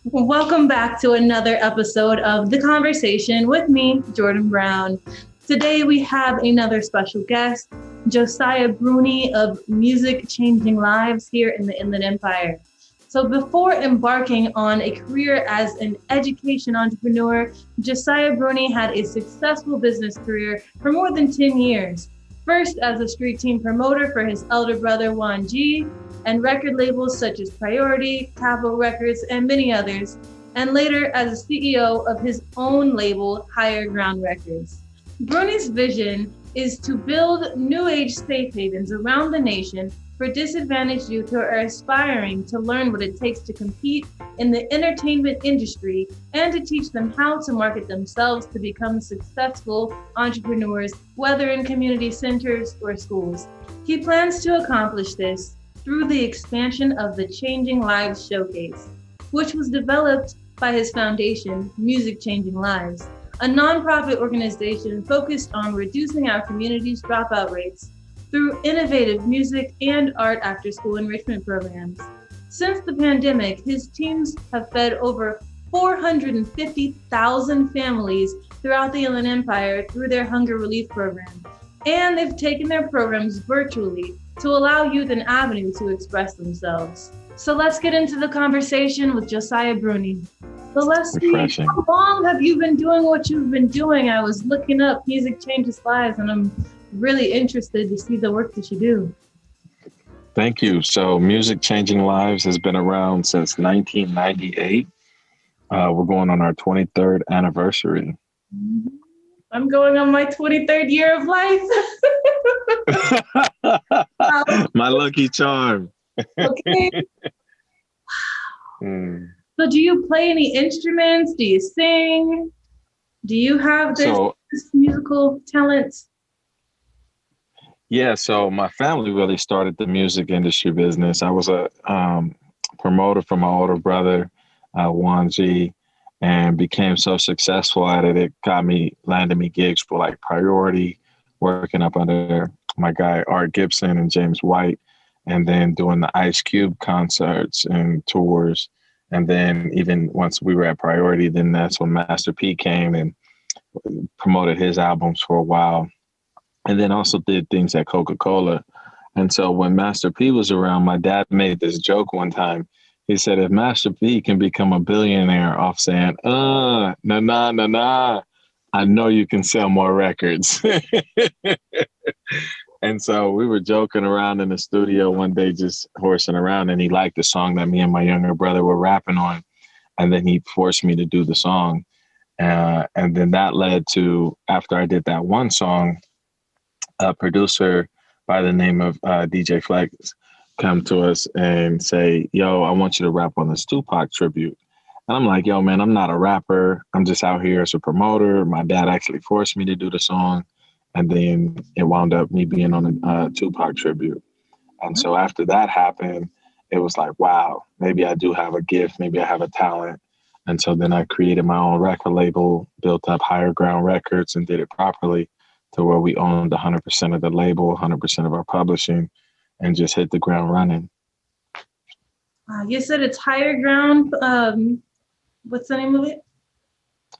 Welcome back to another episode of The Conversation with me, Jordan Brown. Today we have another special guest, Josiah Bruny of Music Changing Lives here in the Inland Empire. So before embarking on a career as an education entrepreneur, Josiah Bruny had a successful business career for more than 10 years. First as a street team promoter for his elder brother Juan G, and record labels such as Priority, Capitol Records, and many others, and later as a CEO of his own label, Higher Ground Records. Bruny's vision is to build new age safe havens around the nation for disadvantaged youth who are aspiring to learn what it takes to compete in the entertainment industry and to teach them how to market themselves to become successful entrepreneurs, whether in community centers or schools. He plans to accomplish this through the expansion of the Changing Lives Showcase, which was developed by his foundation, Music Changing Lives, a nonprofit organization focused on reducing our community's dropout rates through innovative music and art after-school enrichment programs. Since the pandemic, his teams have fed over 450,000 families throughout the Inland Empire through their hunger relief program. And they've taken their programs virtually to allow youth an avenue to express themselves. So let's get into the conversation with Josiah Bruny. So let's see, how long have you been doing what you've been doing? I was looking up Music Changes Lives, and I'm really interested to see the work that you do. Thank you. So Music Changing Lives has been around since 1998. We're going on our 23rd anniversary. I'm going on my 23rd year of life. My lucky charm. Okay. So do you play any instruments? Do you sing? Do you have this musical talent? Yeah, so my family really started the music industry business. I was a promoter for my older brother, Juan G, and became so successful at it. It landed me gigs for like Priority, working up under my guy Art Gibson and James White, and then doing the Ice Cube concerts and tours. And then even once we were at Priority, then that's when Master P came and promoted his albums for a while. And then also did things at Coca-Cola. And so when Master P was around, my dad made this joke one time. He said, if Master P can become a billionaire off saying, nah, I know you can sell more records. And so we were joking around in the studio one day, just horsing around, and he liked the song that me and my younger brother were rapping on. And then he forced me to do the song. And then that led to, after I did that one song, a producer by the name of DJ Flex come to us and say, yo, I want you to rap on this Tupac tribute. And I'm like, yo, man, I'm not a rapper. I'm just out here as a promoter. My dad actually forced me to do the song. And then it wound up me being on a Tupac tribute. And so after that happened, it was like, wow, maybe I do have a gift. Maybe I have a talent. And so then I created my own record label, built up Higher Ground Records, and did it properly to where we owned 100% of the label, 100% of our publishing, and just hit the ground running. You said it's Higher Ground. What's the name of it?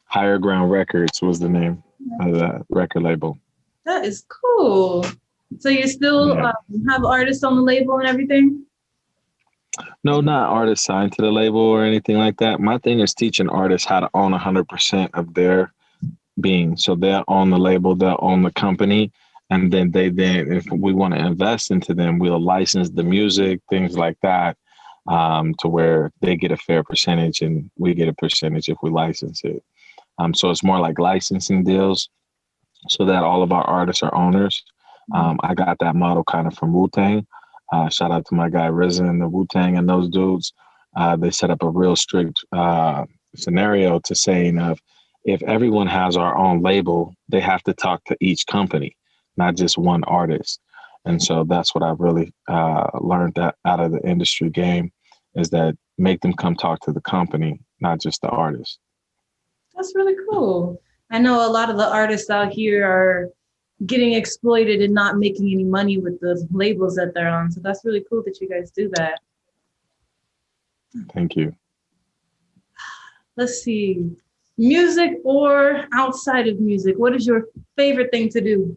Higher Ground Records was the name of the record label. That is cool. So you still have artists on the label and everything? No, not artists signed to the label or anything like that. My thing is teaching artists how to own 100% of their being. So they'll own the label, they'll own the company. And then if we want to invest into them, we'll license the music, things like that, to where they get a fair percentage and we get a percentage if we license it. So it's more like licensing deals so that all of our artists are owners. I got that model kind of from Wu-Tang. Shout out to my guy RZA and the Wu-Tang and those dudes. They set up a real strict scenario to saying if everyone has our own label, they have to talk to each company, not just one artist. And so that's what I've really learned that out of the industry game is that make them come talk to the company, not just the artist. That's really cool. I know a lot of the artists out here are getting exploited and not making any money with the labels that they're on. So that's really cool that you guys do that. Thank you. Let's see, music or outside of music? What is your favorite thing to do?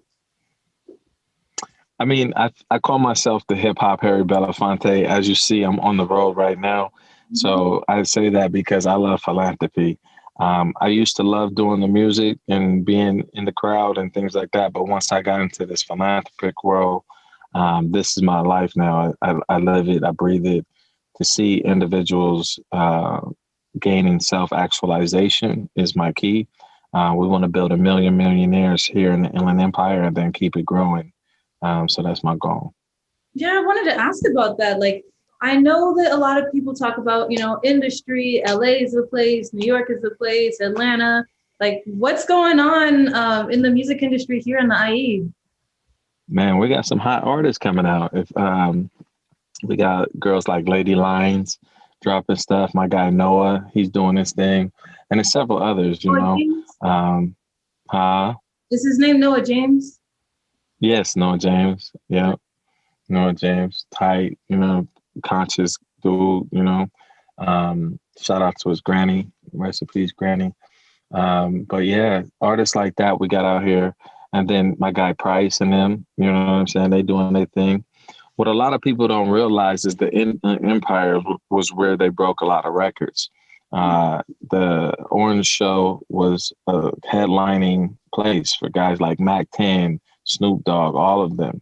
I mean, I call myself the hip hop Harry Belafonte. As you see, I'm on the road right now. So I say that because I love philanthropy. I used to love doing the music and being in the crowd and things like that. But once I got into this philanthropic world, this is my life now. I live it, I breathe it. To see individuals gaining self-actualization is my key. We want to build a million millionaires here in the Inland Empire and then keep it growing. So that's my goal. Yeah, I wanted to ask about that. Like, I know that a lot of people talk about, industry, LA is a place, New York is a place, Atlanta. Like, what's going on in the music industry here in the IE? Man, we got some hot artists coming out. If We got girls like Lady Lines dropping stuff. My guy Noah, he's doing his thing, and there's several others. Noah James? Um, huh? Is his name Noah James? Yes, Noah James. Yeah, Noah James, tight. Conscious dude. Shout out to his granny. Rest in peace, granny. But yeah, artists like that we got out here. And then my guy Price and them, you know what I'm saying? They doing their thing. What a lot of people don't realize is the Empire was where they broke a lot of records. The Orange Show was a headlining place for guys like Mac 10, Snoop Dogg, all of them.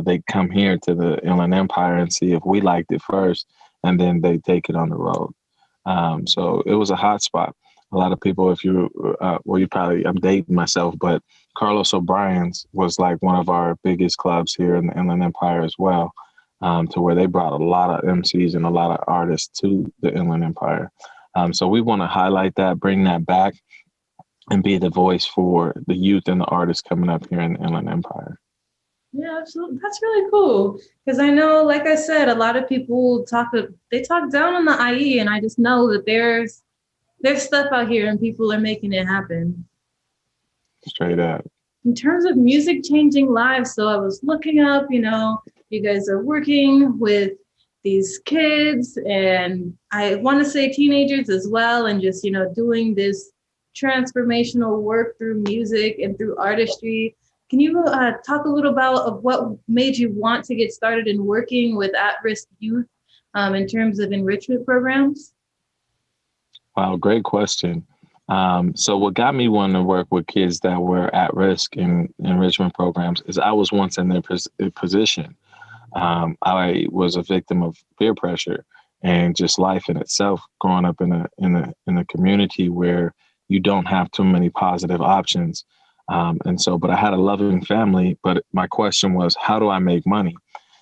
They come here to the Inland Empire and see if we liked it first, and then they take it on the road. So it was a hot spot. A lot of people, I'm dating myself, but Carlos O'Brien's was like one of our biggest clubs here in the Inland Empire as well, to where they brought a lot of MCs and a lot of artists to the Inland Empire. So we want to highlight that, bring that back, and be the voice for the youth and the artists coming up here in the Inland Empire. Yeah, absolutely. That's really cool. Because I know, like I said, a lot of people talk down on the IE, and I just know that there's stuff out here and people are making it happen. Straight up. In terms of music changing lives, so I was looking up, you guys are working with these kids, and I want to say teenagers as well, and just, doing this transformational work through music and through artistry. Can you talk a little about of what made you want to get started in working with at-risk youth in terms of enrichment programs? Wow, great question. So what got me wanting to work with kids that were at risk in enrichment programs is I was once in their position. I was a victim of peer pressure and just life in itself, growing up in a community where you don't have too many positive options. But I had a loving family, but my question was, how do I make money?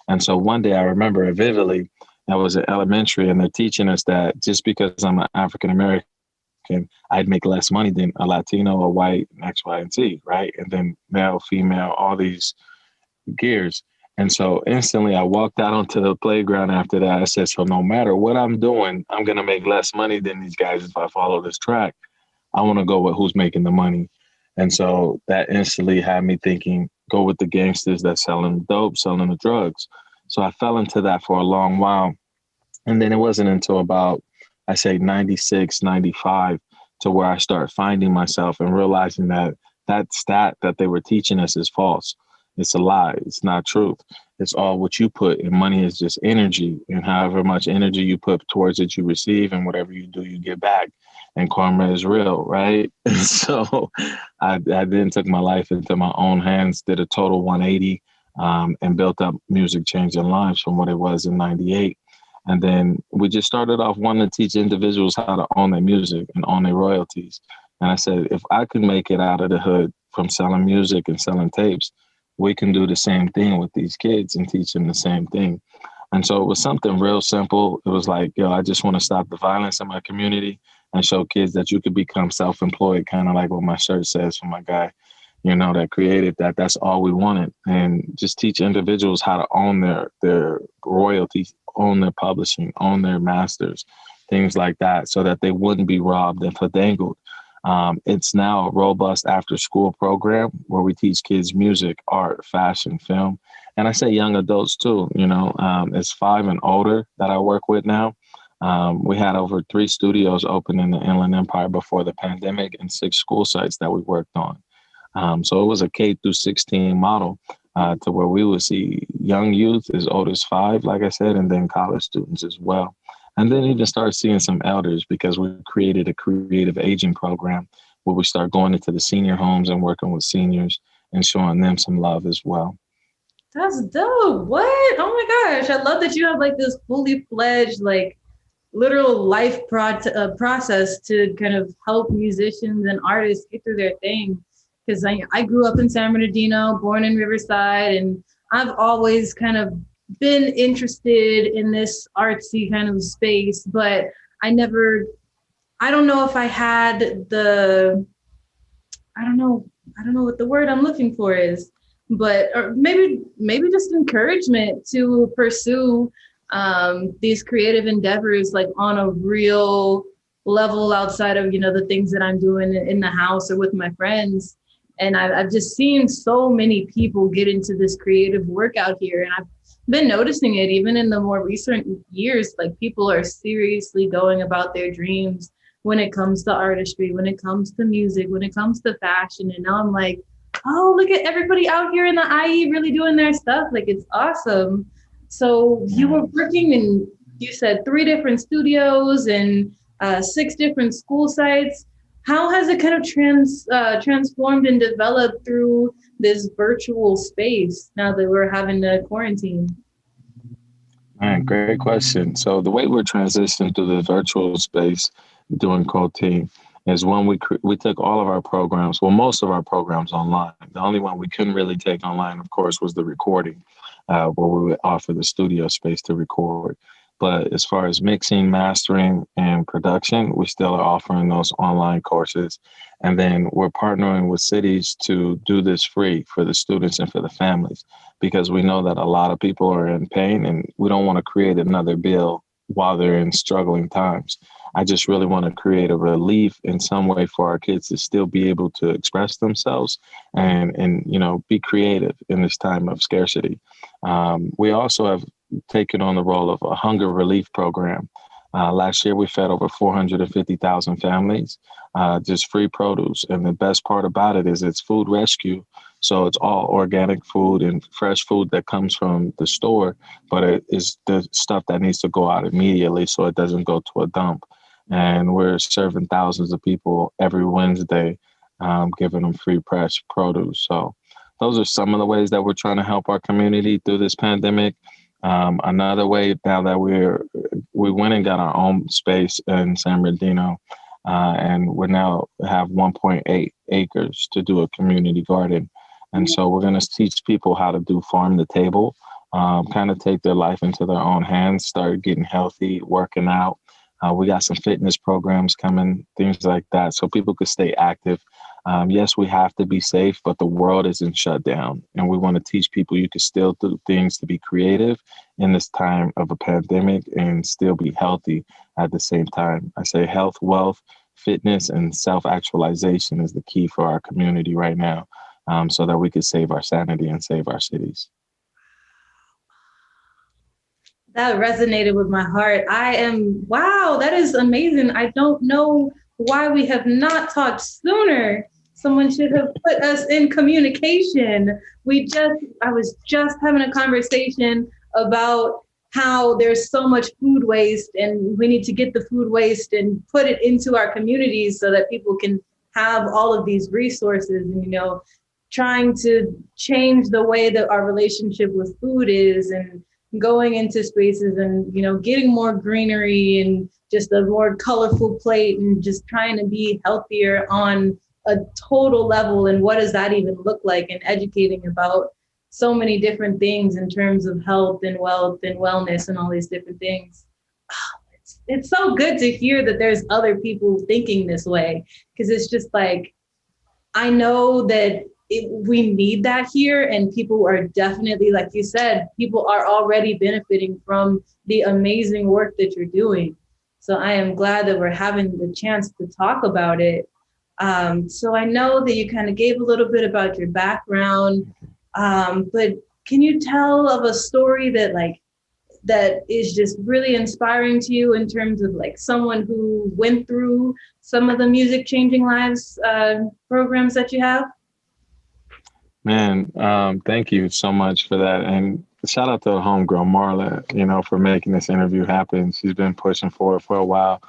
And so one day I remember it vividly. I was at elementary and they're teaching us that just because I'm an African American, I'd make less money than a Latino, a white, X, Y, and Z, right? And then male, female, all these gears. And so instantly I walked out onto the playground after that. I said, so no matter what I'm doing, I'm going to make less money than these guys if I follow this track. I want to go with who's making the money. And so that instantly had me thinking, go with the gangsters that's selling dope, selling the drugs. So I fell into that for a long while. And then it wasn't until about, I say 96, 95 to where I start finding myself and realizing that stat that they were teaching us is false. It's a lie. It's not truth. It's all what you put, and money is just energy. And however much energy you put towards it, you receive, and whatever you do, you get back. And karma is real, right? So I then took my life into my own hands, did a total 180, and built up Music Changing Lives from what it was in 98. And then we just started off wanting to teach individuals how to own their music and own their royalties. And I said, if I could make it out of the hood from selling music and selling tapes, we can do the same thing with these kids and teach them the same thing. And so it was something real simple. It was like, I just want to stop the violence in my community and show kids that you could become self-employed, kind of like what my shirt says from my guy, that created that. That's all we wanted. And just teach individuals how to own their royalties, own their publishing, own their masters, things like that, so that they wouldn't be robbed and fandangled. It's now a robust after-school program where we teach kids music, art, fashion, film. And I say young adults too, it's 5 and older that I work with now. We had over 3 studios open in the Inland Empire before the pandemic and 6 school sites that we worked on. So it was a K through 16 model to where we would see young youth as old as 5, like I said, and then college students as well. And then even start seeing some elders because we created a creative aging program where we start going into the senior homes and working with seniors and showing them some love as well. That's dope. What? Oh my gosh. I love that you have like this fully fledged, like literal life process to kind of help musicians and artists get through their thing. Because I grew up in San Bernardino, born in Riverside, and I've always kind of been interested in this artsy kind of space, but I don't know if I had I don't know what the word I'm looking for is, but or maybe just encouragement to pursue these creative endeavors like on a real level outside of, the things that I'm doing in the house or with my friends. And I've just seen so many people get into this creative work out here. And I've been noticing it even in the more recent years, like people are seriously going about their dreams when it comes to artistry, when it comes to music, when it comes to fashion. And now I'm like, oh, look at everybody out here in the IE really doing their stuff. Like, it's awesome. So you were working in, you said 3 different studios and 6 different school sites. How has it kind of transformed and developed through this virtual space now that we're having the quarantine? Man, great question. So the way we're transitioning through the virtual space during COVID is when we took all of our programs, well, most of our programs online. The only one we couldn't really take online, of course, was the recording, where we would offer the studio space to record. But as far as mixing, mastering, and production, we still are offering those online courses. And then we're partnering with cities to do this free for the students and for the families, because we know that a lot of people are in pain and we don't want to create another bill while they're in struggling times. I just really want to create a relief in some way for our kids to still be able to express themselves and be creative in this time of scarcity. We also have taken on the role of a hunger relief program. Last year, we fed over 450,000 families, just free produce. And the best part about it is it's food rescue. So it's all organic food and fresh food that comes from the store, but it is the stuff that needs to go out immediately so it doesn't go to a dump. And we're serving thousands of people every Wednesday, giving them free fresh produce. So those are some of the ways that we're trying to help our community through this pandemic. Another way, now that we went and got our own space in San Bernardino, and we now have 1.8 acres to do a community garden. And so we're going to teach people how to do farm to table, kind of take their life into their own hands, start getting healthy, working out. We got some fitness programs coming, things like that, so people could stay active. Yes, we have to be safe, but the world isn't shut down. And we want to teach people you can still do things to be creative in this time of a pandemic and still be healthy at the same time. I say health, wealth, fitness, and self-actualization is the key for our community right now, so that we could save our sanity and save our cities. That resonated with my heart. Wow, that is amazing. I don't know why we have not talked sooner. Someone should have put us in communication. I was just having a conversation about how there's so much food waste and we need to get the food waste and put it into our communities so that people can have all of these resources and, trying to change the way that our relationship with food is and going into spaces and, getting more greenery and just a more colorful plate and just trying to be healthier on a total level. And what does that even look like? And educating about so many different things in terms of health and wealth and wellness and all these different things. It's so good to hear that there's other people thinking this way, because it's just like, I know that we need that here, and people are definitely, like you said, people are already benefiting from the amazing work that you're doing. So I am glad that we're having the chance to talk about it. So I know that you kind of gave a little bit about your background, but can you tell of a story that that is just really inspiring to you in terms of like someone who went through some of the Music Changing Lives programs that you have? Man, thank you so much for that. And shout out to homegirl Marla, for making this interview happen. She's been pushing for it for a while.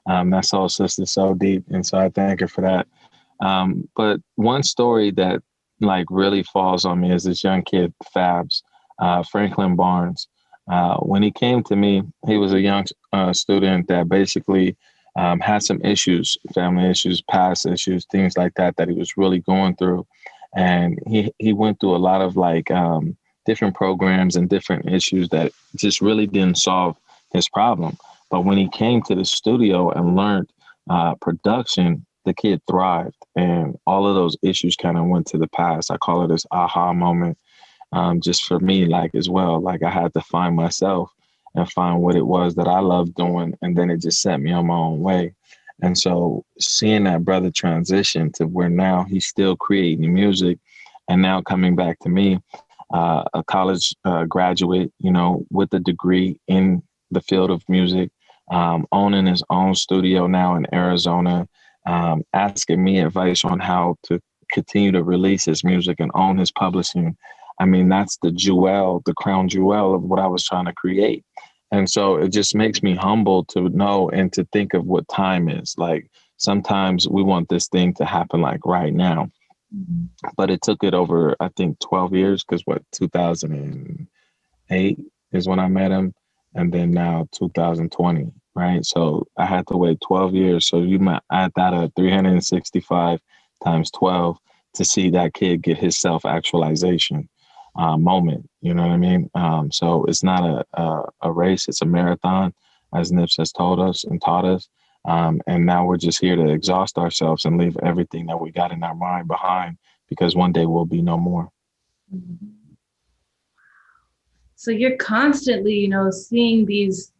That soul sister's so deep. And so I thank her for that. But one story that like really falls on me is this young kid, Fabs, Franklin Barnes. When he came to me, he was a young student that basically had some issues, family issues, past issues, things like that he was really going through. And he went through a lot of like different programs and different issues that just really didn't solve his problem. But when he came to the studio and learned production, the kid thrived, and all of those issues kind of went to the past. I call it this aha moment, just for me, like as well. Like I had to find myself and find what it was that I loved doing, and then it just set me on my own way. And so seeing that brother transition to where now he's still creating music, and now coming back to me, a college graduate, with a degree in the field of music, owning his own studio now in Arizona, asking me advice on how to continue to release his music and own his publishing. I mean, that's the crown jewel of what I was trying to create. And so it just makes me humble to know and to think of what time is. Like sometimes we want this thing to happen like right now, but it took it over, I think 12 years, because 2008 is when I met him. And then now 2020, right? So I had to wait 12 years. So you might add that at 365 times 12 to see that kid get his self-actualization moment. You know what I mean? So it's not a race, it's a marathon, as Nips has told us and taught us. And now we're just here to exhaust ourselves and leave everything that we got in our mind behind, because one day we'll be no more. So you're constantly, seeing these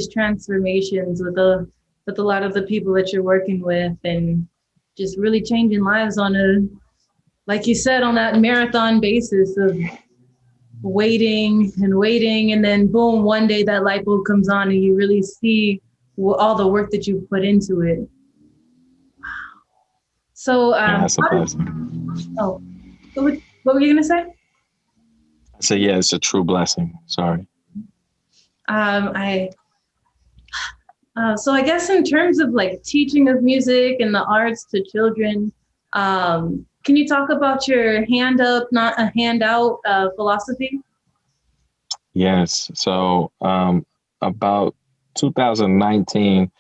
transformations with a lot of the people that you're working with, and just really changing lives on a, like you said, on that marathon basis of waiting, and then boom, one day that light bulb comes on and you really see all the work that you put into it. So, that's a blessing. What were you gonna say? So yeah, it's a true blessing. Sorry. So I guess in terms of like teaching of music and the arts to children, can you talk about your hand up, not a handout philosophy? Yes. So about 2019,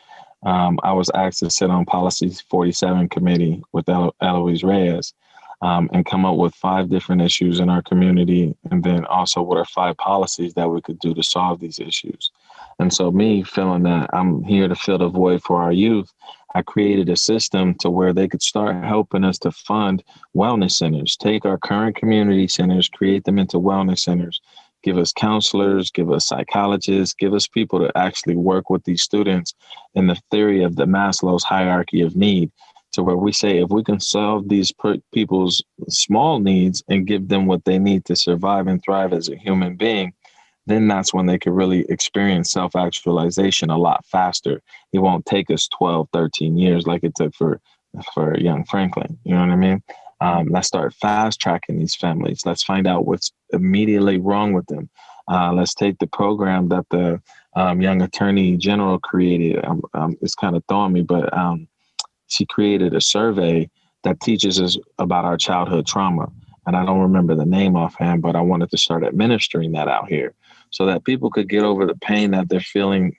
I was asked to sit on Policy 47 committee with Eloise Reyes and come up with 5 different issues in our community, and then also what are 5 policies that we could do to solve these issues. And so me feeling that I'm here to fill the void for our youth, I created a system to where they could start helping us to fund wellness centers, take our current community centers, create them into wellness centers, give us counselors, give us psychologists, give us people to actually work with these students in the theory of the Maslow's hierarchy of need, to where we say if we can solve these people's small needs and give them what they need to survive and thrive as a human being, then that's when they can really experience self-actualization a lot faster. It won't take us 12, 13 years like it took for young Franklin. You know what I mean? Let's start fast tracking these families. Let's find out what's immediately wrong with them. Let's take the program that the young attorney general created. It's kind of throwing me, but she created a survey that teaches us about our childhood trauma. And I don't remember the name offhand, but I wanted to start administering that out here so that people could get over the pain that they're feeling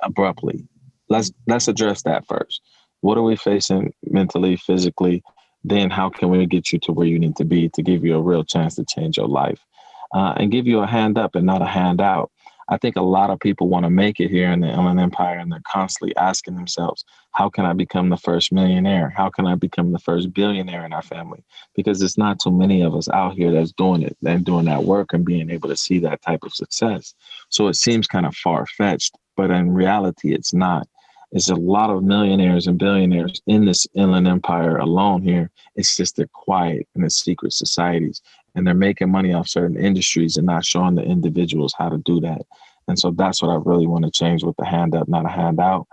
abruptly. Let's address that first. What are we facing mentally, physically? Then how can we get you to where you need to be to give you a real chance to change your life and give you a hand up and not a handout? I think a lot of people want to make it here in the Inland Empire, and they're constantly asking themselves, how can I become the first millionaire? How can I become the first billionaire in our family? Because there's not too many of us out here that's doing it and doing that work and being able to see that type of success. So it seems kind of far-fetched, but in reality, it's not. There's a lot of millionaires and billionaires in this Inland Empire alone here. It's just they're quiet in the secret societies, and they're making money off certain industries and not showing the individuals how to do that. And so that's what I really want to change with the hand up, not a handout.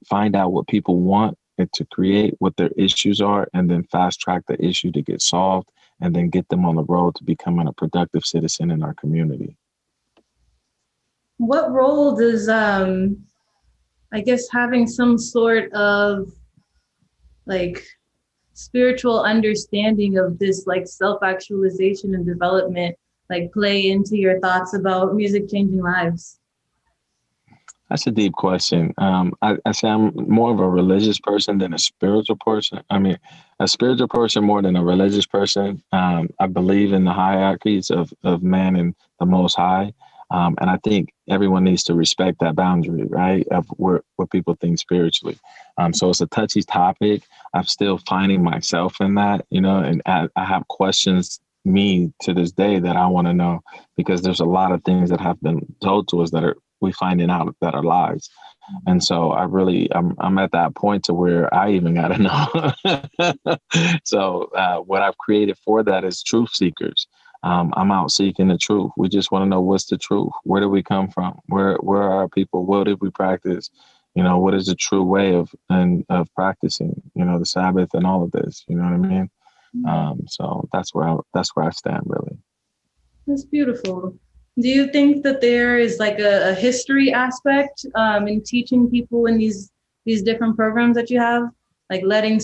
Find out what people want and to create what their issues are, and then fast track the issue to get solved, and then get them on the road to becoming a productive citizen in our community. What role does, I guess, having some sort of like spiritual understanding of this like self-actualization and development like play into your thoughts about music changing lives? That's a deep question. I say I'm more of a religious person than a spiritual person. I mean, a spiritual person more than a religious person. I believe in the hierarchies of man and the Most High. And I think everyone needs to respect that boundary, right, of what people think spiritually. So it's a touchy topic. I'm still finding myself in that, and I have questions me to this day that I want to know, because there's a lot of things that have been told to us that we finding out that are lies. And so I'm at that point to where I even got to know. So what I've created for that is truth seekers. I'm out seeking the truth. We just want to know what's the truth. Where do we come from? Where are our people? What did we practice? What is the true way of practicing, the Sabbath and all of this, you know what I mean? So that's where I stand, really. That's beautiful. Do you think that there is like a history aspect in teaching people in these different programs that you have, like letting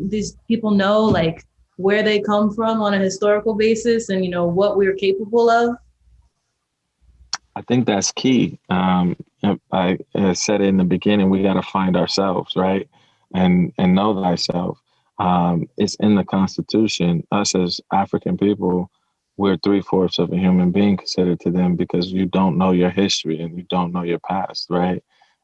these people know like where they come from on a historical basis and what we're capable of? I think that's key. I said in the beginning, we got to find ourselves, right, and know thyself. It's in the Constitution. Us as African people, we're 3/4 of a human being considered to them, because you don't know your history and you don't know your past, right?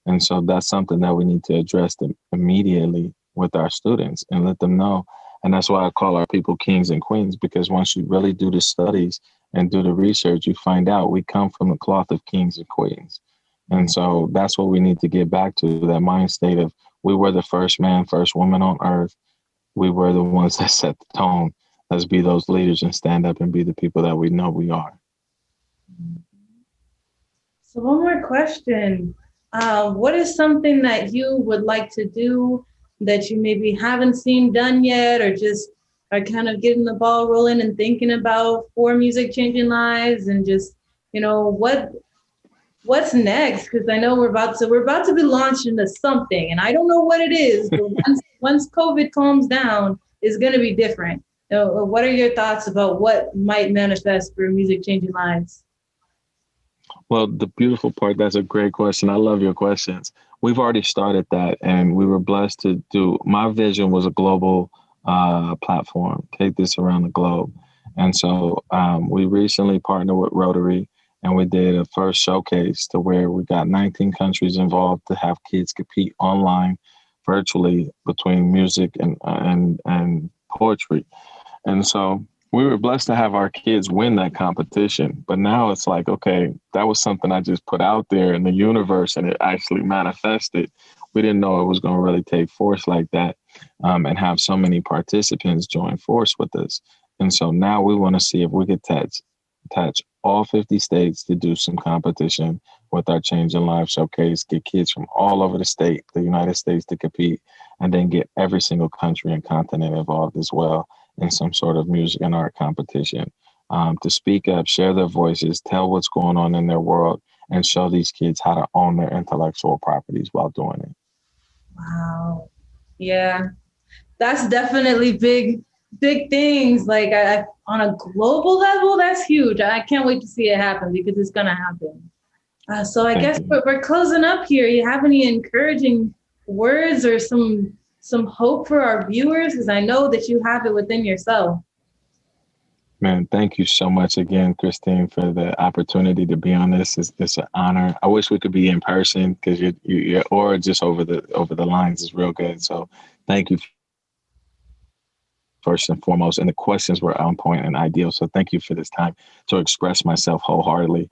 And so that's something that we need to address immediately with our students and let them know. And that's why I call our people kings and queens, because once you really do the studies and do the research, you find out we come from the cloth of kings and queens. And so that's what we need to get back to, that mind state of we were the first man, first woman on earth. We were the ones that set the tone. Let's be those leaders and stand up and be the people that we know we are. So one more question. What is something that you would like to do that you maybe haven't seen done yet, or just are kind of getting the ball rolling and thinking about for music changing lives, and just, what's next? Because I know we're about to be launched into something, and I don't know what it is, but once COVID calms down, it's going to be different. What are your thoughts about what might manifest for music changing lives? Well, the beautiful part, that's a great question. I love your questions. We've already started that, and we were blessed to do, my vision was a global platform, take this around the globe. And so we recently partnered with Rotary, and we did a first showcase to where we got 19 countries involved to have kids compete online, virtually, between music and poetry. And so we were blessed to have our kids win that competition. But now it's like, okay, that was something I just put out there in the universe, and it actually manifested. We didn't know it was going to really take force like that, and have so many participants join force with us. And so now we want to see if we could attach all 50 states to do some competition with our Changing Lives Showcase, get kids from all over the United States to compete, and then get every single country and continent involved as well in some sort of music and art competition, to speak up, share their voices, tell what's going on in their world, and show these kids how to own their intellectual properties while doing it. Wow. Yeah, that's definitely big things. Like on a global level, that's huge. I can't wait to see it happen, because it's going to happen. So I guess we're closing up here. You have any encouraging words or some hope for our viewers? Because I know that you have it within yourself. Man, thank you so much again, Christine, for the opportunity to be on this. It's an honor. I wish we could be in person, because you're or just over the lines is real good. So thank you first and foremost. And the questions were on point and ideal. So thank you for this time to express myself wholeheartedly.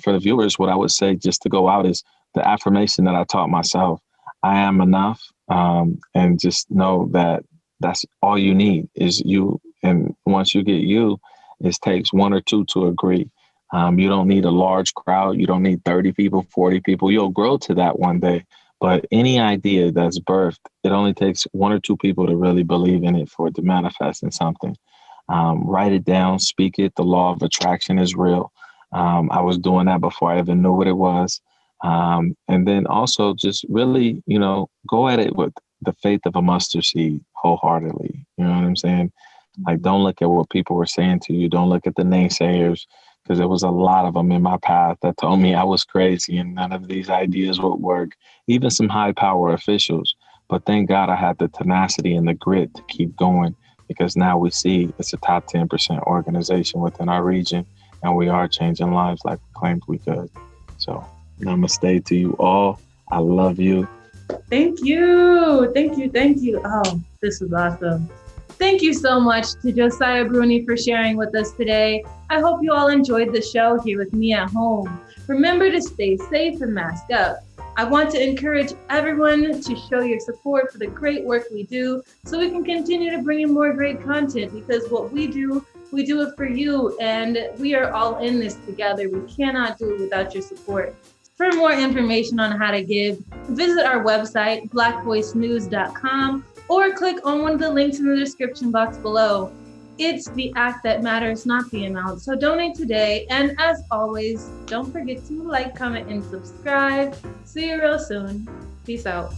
For the viewers, what I would say just to go out is the affirmation that I taught myself. I am enough. And just know that that's all you need is you. And once you get you, it takes one or two to agree. You don't need a large crowd. You don't need 30 people, 40 people. You'll grow to that one day. But any idea that's birthed, it only takes one or two people to really believe in it for it to manifest in something. Write it down, speak it. The law of attraction is real. I was doing that before I even knew what it was. And then also just really, go at it with the faith of a mustard seed wholeheartedly. You know what I'm saying? Like, don't look at what people were saying to you. Don't look at the naysayers, because there was a lot of them in my path that told me I was crazy and none of these ideas would work, even some high power officials. But thank God I had the tenacity and the grit to keep going, because now we see it's a top 10% organization within our region, and we are changing lives like we claimed we could. So namaste to you all. I love you. Thank you. Thank you. Thank you. Oh, this was awesome. Thank you so much to Josiah Bruny for sharing with us today. I hope you all enjoyed the show here with me at home. Remember to stay safe and mask up. I want to encourage everyone to show your support for the great work we do so we can continue to bring in more great content, because what we do it for you, and we are all in this together. We cannot do it without your support. For more information on how to give, visit our website, blackvoicenews.com, or click on one of the links in the description box below. It's the act that matters, not the amount. So donate today. And as always, don't forget to like, comment, and subscribe. See you real soon. Peace out.